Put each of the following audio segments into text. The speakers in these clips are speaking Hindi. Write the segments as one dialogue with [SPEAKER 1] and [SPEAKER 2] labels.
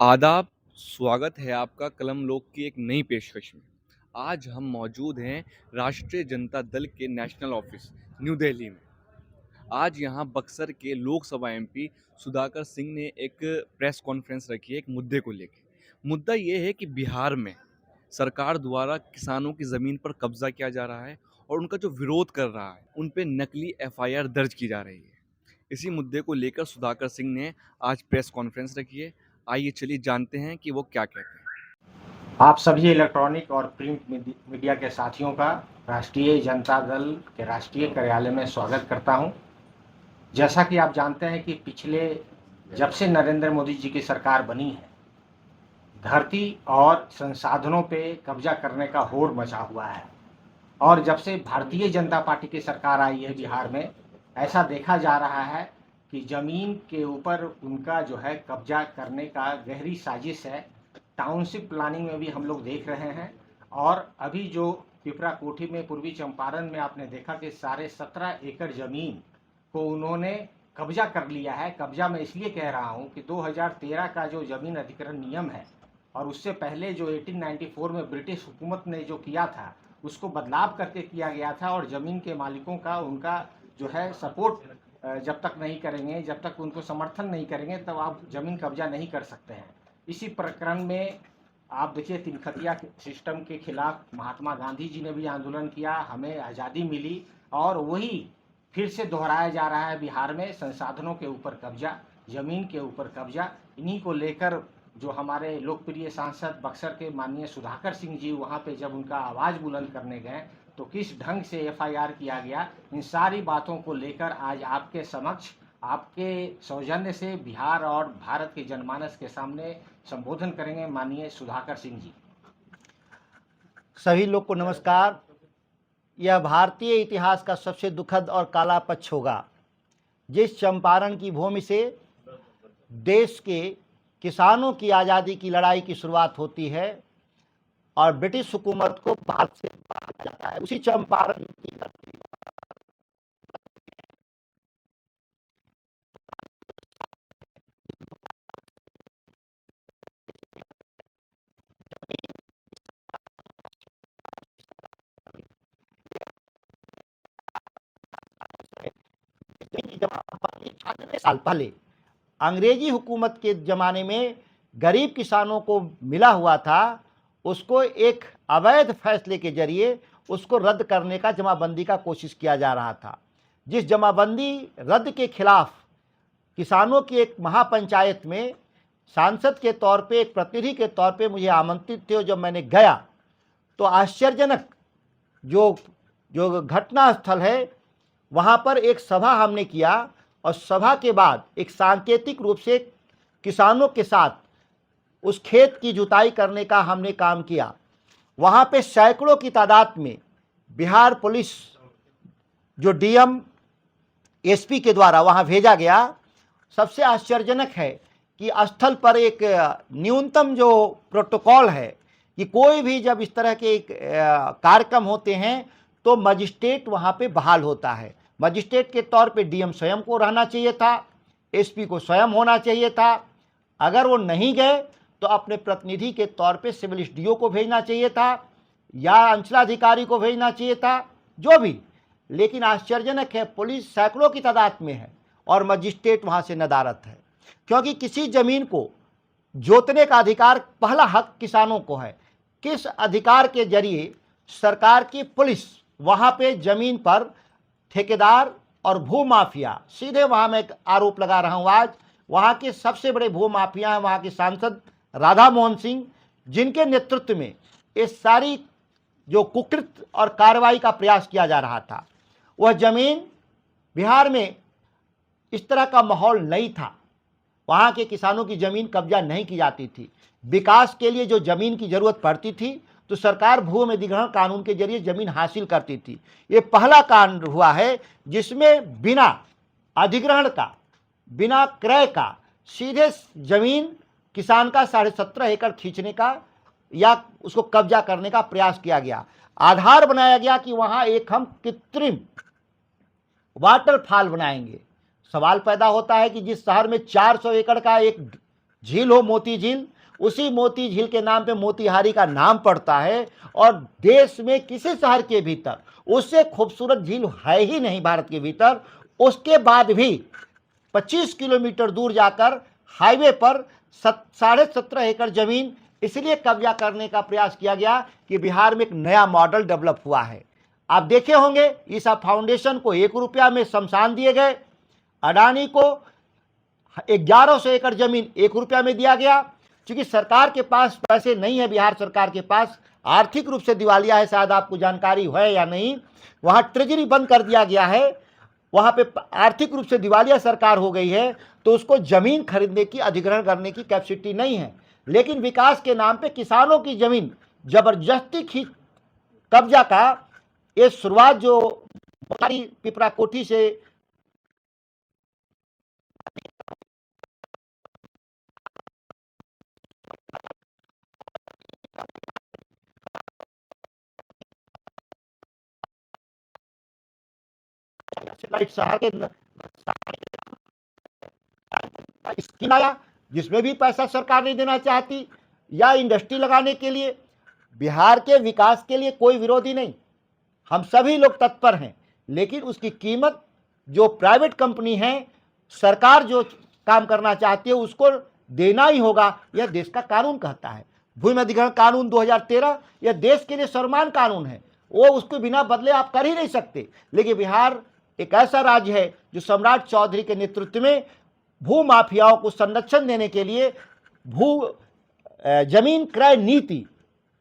[SPEAKER 1] आदाब, स्वागत है आपका कलम लोग की एक नई पेशकश में। आज हम मौजूद हैं राष्ट्रीय जनता दल के नेशनल ऑफिस न्यू दिल्ली में। आज यहाँ बक्सर के लोकसभा एमपी सुधाकर सिंह ने एक प्रेस कॉन्फ्रेंस रखी है एक मुद्दे को लेके। मुद्दा ये है कि बिहार में सरकार द्वारा किसानों की ज़मीन पर कब्जा किया जा रहा है और उनका जो विरोध कर रहा है, उन पे नकली एफआईआर दर्ज की जा रही है। इसी मुद्दे को लेकर सुधाकर सिंह ने आज प्रेस कॉन्फ्रेंस रखी है। आइए चलिए जानते हैं कि वो क्या कहते हैं।
[SPEAKER 2] आप सभी इलेक्ट्रॉनिक और प्रिंट मीडिया के साथियों का राष्ट्रीय जनता दल के राष्ट्रीय कार्यालय में स्वागत करता हूं। जैसा कि आप जानते हैं कि जब से नरेंद्र मोदी जी की सरकार बनी है, धरती और संसाधनों पे कब्जा करने का होड़ मचा हुआ है। और जब से भारतीय जनता पार्टी की सरकार आई है बिहार में, ऐसा देखा जा रहा है कि ज़मीन के ऊपर उनका जो है कब्जा करने का गहरी साजिश है। टाउनशिप प्लानिंग में भी हम लोग देख रहे हैं। और अभी जो पिपरा कोठी में पूर्वी चंपारण में आपने देखा कि साढ़े 17 एकड़ ज़मीन को उन्होंने कब्जा कर लिया है। कब्जा मैं इसलिए कह रहा हूं कि 2013 का जो ज़मीन अधिग्रहण नियम है और उससे पहले जो 1894 में ब्रिटिश हुकूमत ने जो किया था, उसको बदलाव करके किया गया था। और ज़मीन के मालिकों का उनका जो है सपोर्ट जब तक नहीं करेंगे, जब तक उनको समर्थन नहीं करेंगे, तब आप ज़मीन कब्जा नहीं कर सकते हैं। इसी प्रकरण में आप देखिए, तिनखतिया सिस्टम के खिलाफ महात्मा गांधी जी ने भी आंदोलन किया, हमें आज़ादी मिली। और वही फिर से दोहराया जा रहा है बिहार में, संसाधनों के ऊपर कब्जा, ज़मीन के ऊपर कब्जा। इन्हीं को लेकर जो हमारे लोकप्रिय सांसद बक्सर के माननीय सुधाकर सिंह जी वहाँ पे जब उनका आवाज़ बुलंद करने गए, तो किस ढंग से एफआईआर किया गया, इन सारी बातों को लेकर आज आपके समक्ष, आपके सौजन्य से बिहार और भारत के जनमानस के सामने संबोधन करेंगे माननीय सुधाकर सिंह जी।
[SPEAKER 3] सभी लोग को नमस्कार। यह भारतीय इतिहास का सबसे दुखद और काला पक्ष होगा जिस चंपारण की भूमि से देश के किसानों की आज़ादी की लड़ाई की शुरुआत होती है और ब्रिटिश हुकूमत को भारत से बाहर जाता है। उसी चंपारण की धरती पर 96 साल पहले अंग्रेजी हुकूमत के ज़माने में गरीब किसानों को मिला हुआ था, उसको एक अवैध फैसले के जरिए उसको रद्द करने का, जमाबंदी का कोशिश किया जा रहा था। जिस जमाबंदी रद्द के खिलाफ किसानों की एक महापंचायत में सांसद के तौर पे, एक प्रतिनिधि के तौर पे मुझे आमंत्रित थे। जब मैंने गया तो आश्चर्यजनक जो जो घटना स्थल है, वहाँ पर एक सभा हमने किया और सभा के बाद एक सांकेतिक रूप से किसानों के साथ उस खेत की जुताई करने का हमने काम किया। वहाँ पे सैकड़ों की तादाद में बिहार पुलिस, जो डीएम एसपी के द्वारा वहाँ भेजा गया। सबसे आश्चर्यजनक है कि स्थल पर एक न्यूनतम जो प्रोटोकॉल है कि कोई भी जब इस तरह के कार्यक्रम होते हैं तो मजिस्ट्रेट वहाँ पे बहाल होता है। मजिस्ट्रेट के तौर पे डीएम स्वयं को रहना चाहिए था, एसपी को स्वयं होना चाहिए था। अगर वो नहीं गए तो अपने प्रतिनिधि के तौर पे सिविल एसडीओ को भेजना चाहिए था या अंचलाधिकारी को भेजना चाहिए था, जो भी। लेकिन आश्चर्यजनक है, पुलिस सैकड़ों की तादाद में है और मजिस्ट्रेट वहाँ से नदारद है, क्योंकि किसी ज़मीन को जोतने का अधिकार, पहला हक किसानों को है। किस अधिकार के जरिए सरकार की पुलिस वहाँ पे ज़मीन पर ठेकेदार और भूमाफिया, सीधे वहाँ मैं एक आरोप लगा रहा हूँ आज, वहाँ के सबसे बड़े भूमाफिया हैं वहाँ के सांसद राधा मोहन सिंह, जिनके नेतृत्व में ये सारी जो कुकृत और कार्रवाई का प्रयास किया जा रहा था। वह ज़मीन, बिहार में इस तरह का माहौल नहीं था, वहाँ के किसानों की ज़मीन कब्जा नहीं की जाती थी। विकास के लिए जो ज़मीन की ज़रूरत पड़ती थी तो सरकार भूमि अधिग्रहण कानून के जरिए ज़मीन हासिल करती थी। ये पहला कांड हुआ है जिसमें बिना अधिग्रहण का, बिना क्रय का, सीधे ज़मीन किसान का 17.5 एकड़ खींचने का या उसको कब्जा करने का प्रयास किया गया। आधार बनाया गया कि वहाँ एक हम कृत्रिम वाटरफॉल बनाएंगे। सवाल पैदा होता है कि जिस शहर में 400 एकड़ का एक झील हो मोती झील, उसी मोती झील के नाम पे मोतिहारी का नाम पड़ता है, और देश में किसी शहर के भीतर उससे खूबसूरत झील है ही नहीं भारत के भीतर। उसके बाद भी 25 किलोमीटर दूर जाकर हाईवे पर 17.5 एकड़ जमीन इसलिए कब्जा करने का प्रयास किया गया कि बिहार में एक नया मॉडल डेवलप हुआ है। आप देखे होंगे ईसा फाउंडेशन को 1 रुपया में शमशान दिए गए, अडानी को 1100 एकड़ जमीन 1 रुपया में दिया गया। क्योंकि सरकार के पास पैसे नहीं है, बिहार सरकार के पास आर्थिक रूप से दिवालिया है, शायद आपको जानकारी है या नहीं, वहां ट्रेजरी बंद कर दिया गया है, वहां पे आर्थिक रूप से दिवालिया सरकार हो गई है, तो उसको जमीन खरीदने की, अधिग्रहण करने की कैपेसिटी नहीं है। लेकिन विकास के नाम पे किसानों की जमीन जबरदस्ती कब्जा का ये शुरुआत जो पिपरा कोठी से शहर के स्कीम आया जिसमें भी पैसा सरकार नहीं देना चाहती, या इंडस्ट्री लगाने के लिए, बिहार के विकास के लिए कोई विरोधी नहीं, हम सभी लोग तत्पर हैं। लेकिन उसकी कीमत जो प्राइवेट कंपनी है, सरकार जो काम करना चाहती है उसको देना ही होगा, यह देश का कानून कहता है। भूमि अधिग्रहण कानून 2013 यह देश के लिए सर्वमान्य कानून है, वो उसको बिना बदले आप कर ही नहीं सकते। लेकिन बिहार एक ऐसा राज्य है जो सम्राट चौधरी के नेतृत्व में भू माफियाओं को संरक्षण देने के लिए जमीन क्रय नीति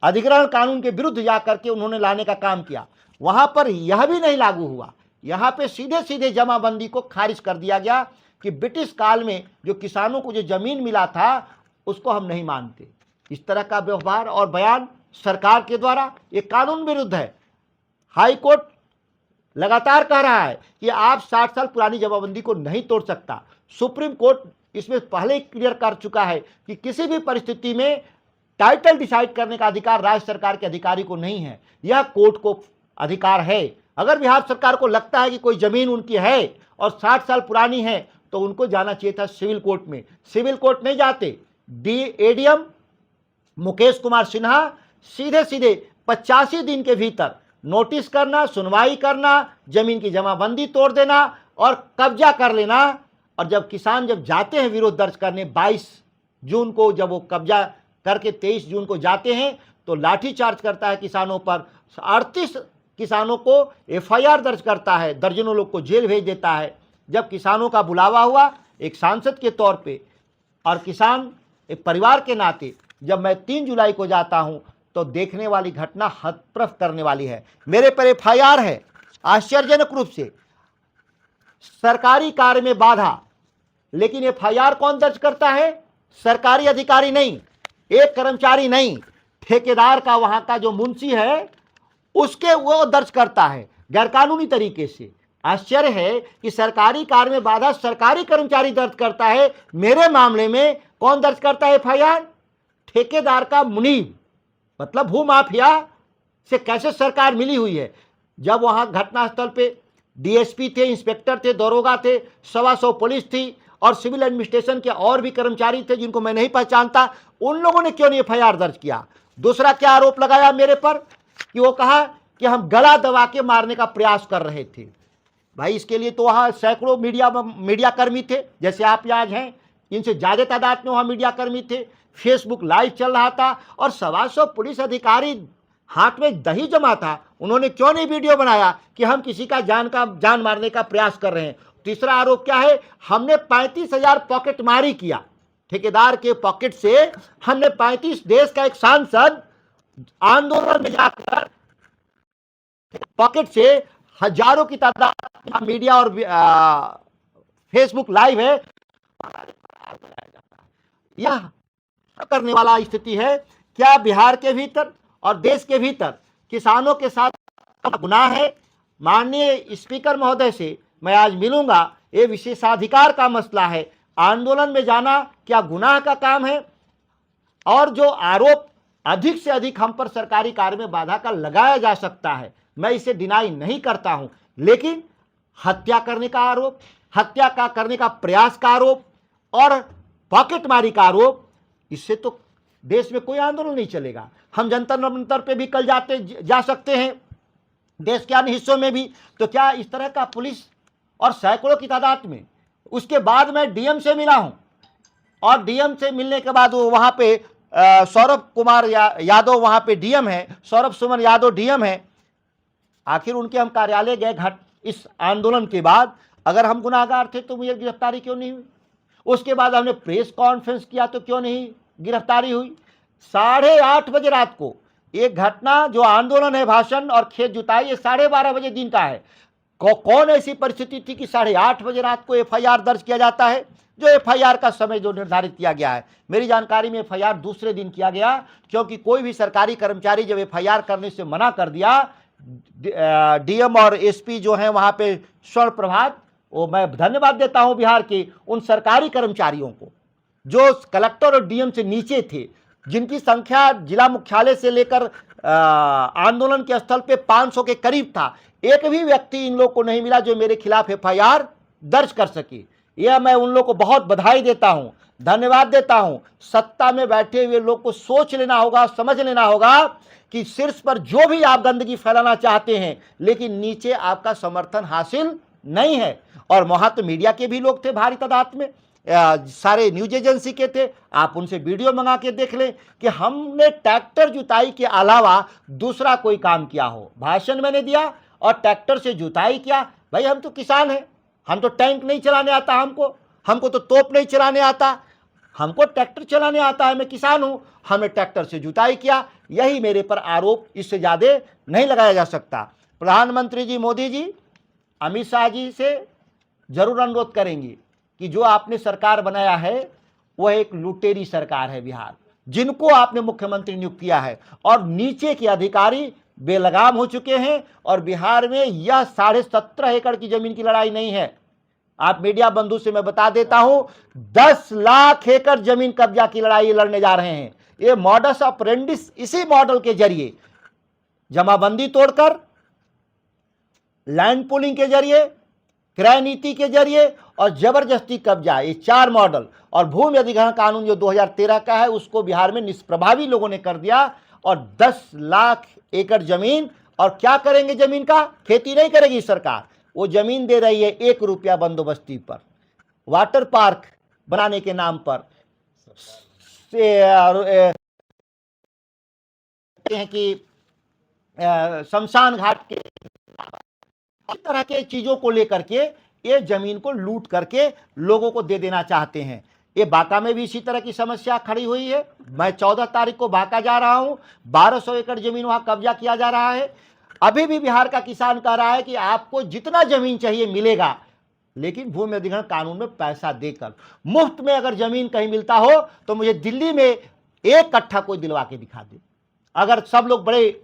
[SPEAKER 3] अधिग्रहण कानून के विरुद्ध जाकर के उन्होंने लाने का काम किया। वहां पर यह भी नहीं लागू हुआ, यहां पे सीधे सीधे जमाबंदी को खारिज कर दिया गया कि ब्रिटिश काल में जो किसानों को जो जमीन मिला था उसको हम नहीं मानते। इस तरह का व्यवहार और बयान सरकार के द्वारा ये कानून विरुद्ध है। हाई कोर्ट लगातार कह रहा है कि आप 60 साल पुरानी जमाबंदी को नहीं तोड़ सकता। सुप्रीम कोर्ट इसमें पहले ही क्लियर कर चुका है कि किसी भी परिस्थिति में टाइटल डिसाइड करने का अधिकार राज्य सरकार के अधिकारी को नहीं है, यह कोर्ट को अधिकार है। अगर बिहार सरकार को लगता है कि कोई जमीन उनकी है और 60 साल पुरानी है तो उनको जाना चाहिए था सिविल कोर्ट में। सिविल कोर्ट नहीं जाते, एडीएम मुकेश कुमार सिन्हा सीधे सीधे 85 दिन के भीतर नोटिस करना, सुनवाई करना, जमीन की जमाबंदी तोड़ देना और कब्जा कर लेना। और जब किसान जब जाते हैं विरोध दर्ज करने 22 जून को, जब वो कब्जा करके 23 जून को जाते हैं तो लाठीचार्ज करता है किसानों पर। 38 किसानों को एफआईआर दर्ज करता है, दर्जनों लोग को जेल भेज देता है। जब किसानों का बुलावा हुआ एक सांसद के तौर पे और किसान एक परिवार के नाते, जब मैं 3 जुलाई को जाता हूं तो देखने वाली घटना हतप्रभ करने वाली है। मेरे पर एफआईआर है। आश्चर्यजनक रूप से सरकारी कार्य में बाधा, लेकिन एफआईआर कौन दर्ज करता है? सरकारी अधिकारी नहीं, एक कर्मचारी नहीं, ठेकेदार का वहां का जो मुंशी है उसके वो दर्ज करता है गैरकानूनी तरीके से। आश्चर्य है कि सरकारी कार्य में बाधा सरकारी कर्मचारी दर्ज करता है, मेरे मामले में कौन दर्ज करता है एफआईआर? ठेकेदार का मुनीब। मतलब भू माफिया से कैसे सरकार मिली हुई है। जब वहां घटनास्थल पे डीएसपी थे, इंस्पेक्टर थे, दरोगा थे, 125 पुलिस थी और सिविल एडमिनिस्ट्रेशन के और भी कर्मचारी थे जिनको मैं नहीं पहचानता, उन लोगों ने क्यों नहीं एफआईआर दर्ज किया? दूसरा क्या आरोप लगाया मेरे पर कि वो कहा कि हम गला दबा के मारने का प्रयास कर रहे थे। भाई इसके लिए तो वहाँ सैकड़ों मीडिया कर्मी थे, जैसे आप आज हैं, इनसे ज़्यादा तादाद में वहाँ मीडिया कर्मी थे। फेसबुक लाइव चल रहा था और 125 पुलिस अधिकारी हाथ में दही जमा था, उन्होंने क्यों नहीं वीडियो बनाया कि हम किसी का जान मारने का प्रयास कर रहे हैं? तीसरा आरोप क्या है? हमने 35,000 पॉकेट मारी किया। ठेकेदार के पॉकेट से हमने 35 देश का एक सांसद आंदोलन में जाकर पॉकेट से हजारों की तादाद मीडिया और फेसबुक लाइव है, यह करने वाला स्थिति है। क्या बिहार के भीतर और देश के भीतर किसानों के साथ गुनाह है? माननीय स्पीकर महोदय से मैं आज मिलूंगा, ये विशेषाधिकार का मसला है। आंदोलन में जाना क्या गुनाह का काम है? और जो आरोप अधिक से अधिक हम पर सरकारी कार्य में बाधा का लगाया जा सकता है, मैं इसे डिनाई नहीं करता हूं, लेकिन हत्या करने का आरोप, हत्या का करने का प्रयास का आरोप और पॉकेटमारी का आरोप, इससे तो देश में कोई आंदोलन नहीं चलेगा। हम जंतर मंतर पे भी कल जा सकते हैं, देश के अन्य हिस्सों में भी। तो क्या इस तरह का पुलिस और सैकड़ों की तादाद में। उसके बाद मैं डीएम से मिला हूं, और डीएम से मिलने के बाद वो वहां पे सौरभ कुमार यादव वहां पे डीएम है, सौरभ सुमन यादव डीएम है। आखिर उनके हम कार्यालय गए इस आंदोलन के बाद। अगर हम गुनाहगार थे तो मुझे गिरफ्तारी क्यों नहीं हुई? उसके बाद हमने प्रेस कॉन्फ्रेंस किया तो क्यों नहीं गिरफ्तारी हुई? 8:30 बजे रात को एक घटना, जो आंदोलन है, भाषण और खेत जुताई, ये 12:30 बजे दिन का है। कौन ऐसी परिस्थिति थी कि 8:30 बजे रात को एफआईआर दर्ज किया जाता है? जो एफआईआर का समय जो निर्धारित किया गया है, मेरी जानकारी में एफआईआर दूसरे दिन किया गया, क्योंकि कोई भी सरकारी कर्मचारी जब एफआईआर करने से मना कर दिया, डीएम और एसपी जो हैं वहां पे स्वर्ण प्रभात, वो मैं धन्यवाद देता हूं बिहार के उन सरकारी कर्मचारियों को जो कलेक्टर और डीएम से नीचे थे, जिनकी संख्या जिला मुख्यालय से लेकर आंदोलन के स्थल पे 500 के करीब था। एक भी व्यक्ति इन लोग को नहीं मिला जो मेरे खिलाफ एफआईआर दर्ज कर सके। यह मैं उन लोग को बहुत बधाई देता हूं, धन्यवाद देता हूं। सत्ता में बैठे हुए लोग को सोच लेना होगा, समझ लेना होगा कि शीर्ष पर जो भी आप गंदगी फैलाना चाहते हैं, लेकिन नीचे आपका समर्थन हासिल नहीं है। और वहां तो मीडिया के भी लोग थे भारी तादाद में, सारे न्यूज एजेंसी के थे। आप उनसे वीडियो मंगा के देख लें कि हमने ट्रैक्टर जुताई के अलावा दूसरा कोई काम किया हो। भाषण मैंने दिया और ट्रैक्टर से जुताई किया। भाई हम तो किसान हैं, हम तो टैंक नहीं चलाने आता, हमको तो तोप नहीं चलाने आता, हमको ट्रैक्टर चलाने आता है, मैं किसान हूं। हमने ट्रैक्टर से जुताई किया, यही मेरे पर आरोप, इससे ज़्यादा नहीं लगाया जा सकता। प्रधानमंत्री जी मोदी जी अमित शाह जी से जरूर अनुरोध करेंगे कि जो आपने सरकार बनाया है वह एक लुटेरी सरकार है बिहार, जिनको आपने मुख्यमंत्री नियुक्त किया है, और नीचे के अधिकारी बेलगाम हो चुके हैं। और बिहार में यह 17.5 एकड़ की जमीन की लड़ाई नहीं है। आप मीडिया बंधु से मैं बता देता हूं, 10 लाख एकड़ जमीन कब्जा की लड़ाई लड़ने जा रहे हैं। ये मॉडस ऑपरेंडिस, इसी मॉडल के जरिए जमाबंदी तोड़कर, लैंड पूलिंग के जरिए, क्रय नीति के जरिए और जबरदस्ती कब्जा, ये 4 मॉडल, और भूमि अधिग्रहण कानून जो 2013 का है उसको बिहार में निष्प्रभावी लोगों ने कर दिया। और 10 लाख एकड़ जमीन, और क्या करेंगे जमीन का? खेती नहीं करेगी सरकार, वो जमीन दे रही है 1 रुपया बंदोबस्ती पर, वाटर पार्क बनाने के नाम पर, हैं कि शमशान घाट के, इस तरह के चीजों को लेकर के ये जमीन को लूट करके लोगों को दे देना चाहते हैं। ये बांका में भी इसी तरह की समस्या खड़ी हुई है। मैं 14 तारीख को बांका जा रहा हूं, 1200 एकड़ जमीन वहां कब्जा किया जा रहा है। अभी भी बिहार का किसान कह रहा है कि आपको जितना जमीन चाहिए मिलेगा, लेकिन भूमि अधिग्रहण कानून में पैसा देकर। मुफ्त में अगर जमीन कहीं मिलता हो तो मुझे दिल्ली में 1 कट्ठा कोई दिलवा के दिखा दे। अगर सब लोग बड़े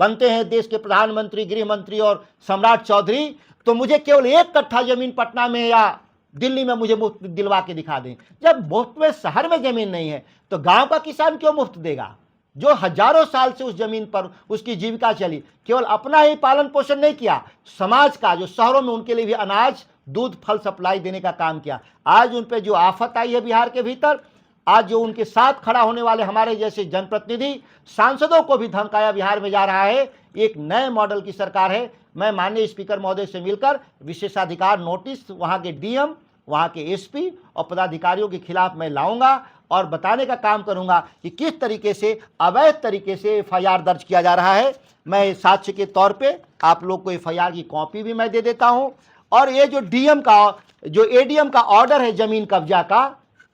[SPEAKER 3] बनते हैं, देश के प्रधानमंत्री, गृह मंत्री और सम्राट चौधरी, तो मुझे केवल 1 कट्ठा जमीन पटना में या दिल्ली में मुझे मुफ्त दिलवा के दिखा दें। जब मुफ्त में शहर में जमीन नहीं है तो गांव का किसान क्यों मुफ्त देगा, जो हजारों साल से उस जमीन पर उसकी जीविका चली। केवल अपना ही पालन पोषण नहीं किया, समाज का, जो शहरों में उनके लिए भी अनाज, दूध, फल सप्लाई देने का काम किया। आज उन पे जो आफत आई है बिहार के भीतर, आज जो उनके साथ खड़ा होने वाले हमारे जैसे जनप्रतिनिधि, सांसदों को भी धमकाया बिहार में जा रहा है। एक नए मॉडल की सरकार है। मैं माननीय स्पीकर महोदय से मिलकर विशेषाधिकार नोटिस वहां के डीएम, वहां के एसपी और पदाधिकारियों के खिलाफ मैं लाऊंगा और बताने का काम करूंगा कि किस तरीके से अवैध तरीके से एफआईआर दर्ज किया जा रहा है। मैं साक्ष्य के तौर पे आप लोग को एफआईआर की कॉपी भी मैं दे देता हूं। और ये जो डीएम का, जो एडीएम का ऑर्डर है जमीन कब्जा का,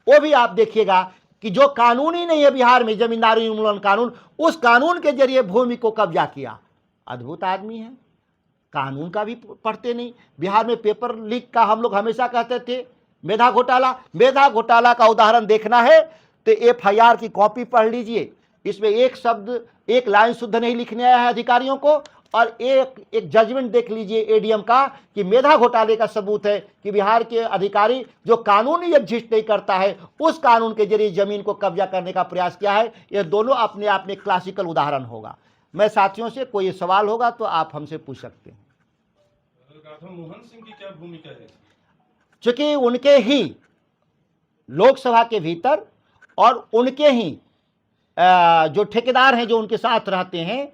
[SPEAKER 3] वो भी आप देखिएगा कि जो कानूनी नहीं है बिहार में, जमींदारी उन्मूलन कानून, उस कानून के जरिए भूमि को कब्जा किया। अद्भुत आदमी है, कानून का भी पढ़ते नहीं। बिहार में पेपर लीक का हम लोग हमेशा कहते थे, मेधा घोटाला। मेधा घोटाला का उदाहरण देखना है तो एफआईआर की कॉपी पढ़ लीजिए। इसमें एक शब्द, एक लाइन शुद्ध नहीं लिखने आया है अधिकारियों को। और एक जजमेंट देख लीजिए एडीएम का कि मेधा घोटाले का सबूत है कि बिहार के अधिकारी जो कानूनी एग्जिस्ट नहीं करता है, उस कानून के जरिए जमीन को कब्जा करने का प्रयास किया है। ये दोनों अपने आप में क्लासिकल उदाहरण होगा। मैं साथियों से, कोई सवाल होगा तो आप हमसे पूछ सकते हैं।
[SPEAKER 4] राधा मोहन सिंह की क्या भूमिका है?
[SPEAKER 3] चूंकि उनके ही लोकसभा के भीतर और उनके ही जो ठेकेदार हैं जो उनके साथ रहते हैं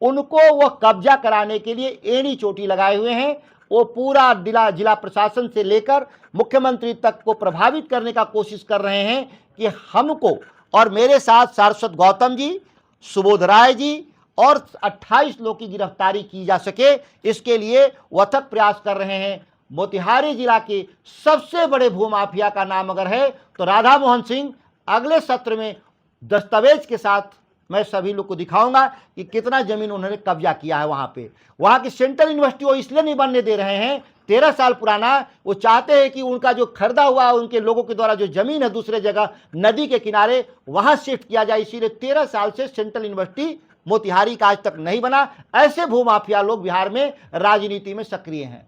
[SPEAKER 3] उनको वह कब्जा कराने के लिए एड़ी चोटी लगाए हुए हैं। वो पूरा जिला प्रशासन से लेकर मुख्यमंत्री तक को प्रभावित करने का कोशिश कर रहे हैं कि हमको और मेरे साथ सारस्वत गौतम जी, सुबोध राय जी और 28 लोग की गिरफ्तारी की जा सके, इसके लिए अथक प्रयास कर रहे हैं। मोतिहारी जिला के सबसे बड़े भूमाफिया का नाम अगर है तो राधा मोहन सिंह। अगले सत्र में दस्तावेज के साथ मैं सभी लोग को दिखाऊंगा कि कितना जमीन उन्होंने कब्जा किया है वहां पे। वहां की सेंट्रल यूनिवर्सिटी वो इसलिए नहीं बनने दे रहे हैं, 13 साल पुराना, वो चाहते हैं कि उनका जो खरीदा हुआ उनके लोगों के द्वारा जो जमीन है दूसरे जगह नदी के किनारे वहां शिफ्ट किया जाए। इसीलिए 13 साल से सेंट्रल यूनिवर्सिटी मोतिहारी का आज तक नहीं बना। ऐसे भूमाफिया लोग बिहार में राजनीति में सक्रिय हैं।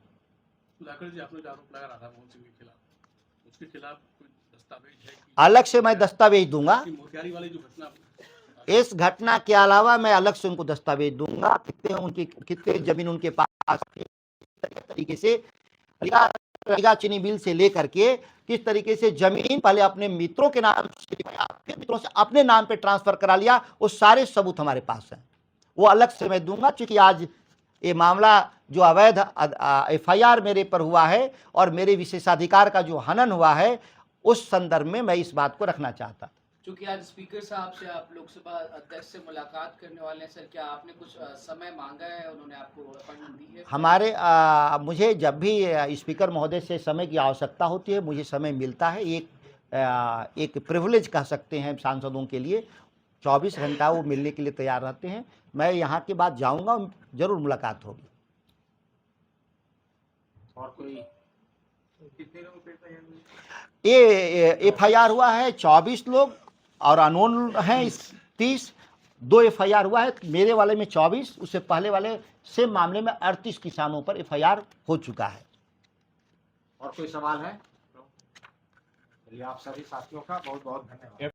[SPEAKER 4] सुधाकर जी, आपने जो आरोप लगाया राधा मोहन सिंह के खिलाफ, उसके खिलाफ कोई दस्तावेज है कि
[SPEAKER 3] अलग से मैं दस्तावेज दूंगा।
[SPEAKER 4] कि मोतिहारी वाली जो घटना,
[SPEAKER 3] इस घटना के अलावा मैं अलग से उनको दस्तावेज दूंगा, कितने जमीन उनके पास तरीके से रेगा चीनी बिल से लेकर के किस तरीके से जमीन पहले अपने मित्रों के नाम से, फिर मित्रों से अपने नाम पे ट्रांसफर करा लिया, वो सारे सबूत हमारे पास हैं। वो अलग से मैं दूंगा, क्योंकि आज ये मामला जो अवैध FIR मेरे पर हुआ है और मेरे विशेषाधिकार का जो हनन हुआ है, उस संदर्भ में मैं इस बात को रखना चाहता।
[SPEAKER 5] चूंकि आज स्पीकर साहब से आप लोकसभा अध्यक्ष से मुलाकात करने वाले हैं सर, क्या आपने कुछ समय मांगा है, उन्होंने आपको अपॉइंटमेंट दी है?
[SPEAKER 3] हमारे मुझे जब भी स्पीकर महोदय से समय की आवश्यकता होती है, मुझे समय मिलता है। एक प्रिविलेज कह सकते हैं सांसदों के लिए, 24 घंटा वो मिलने के लिए तैयार रहते हैं। मैं यहाँ के बाद जाऊँगा, जरूर मुलाकात होगी।
[SPEAKER 2] और कोई
[SPEAKER 3] ये FIR हुआ है 24 लोग और अनोन हैं 30। 2 FIR हुआ है, मेरे वाले में 24, उससे पहले वाले से मामले में 38 किसानों पर FIR हो चुका है।
[SPEAKER 2] और कोई सवाल है? चलिए, आप सभी साथियों का बहुत बहुत धन्यवाद।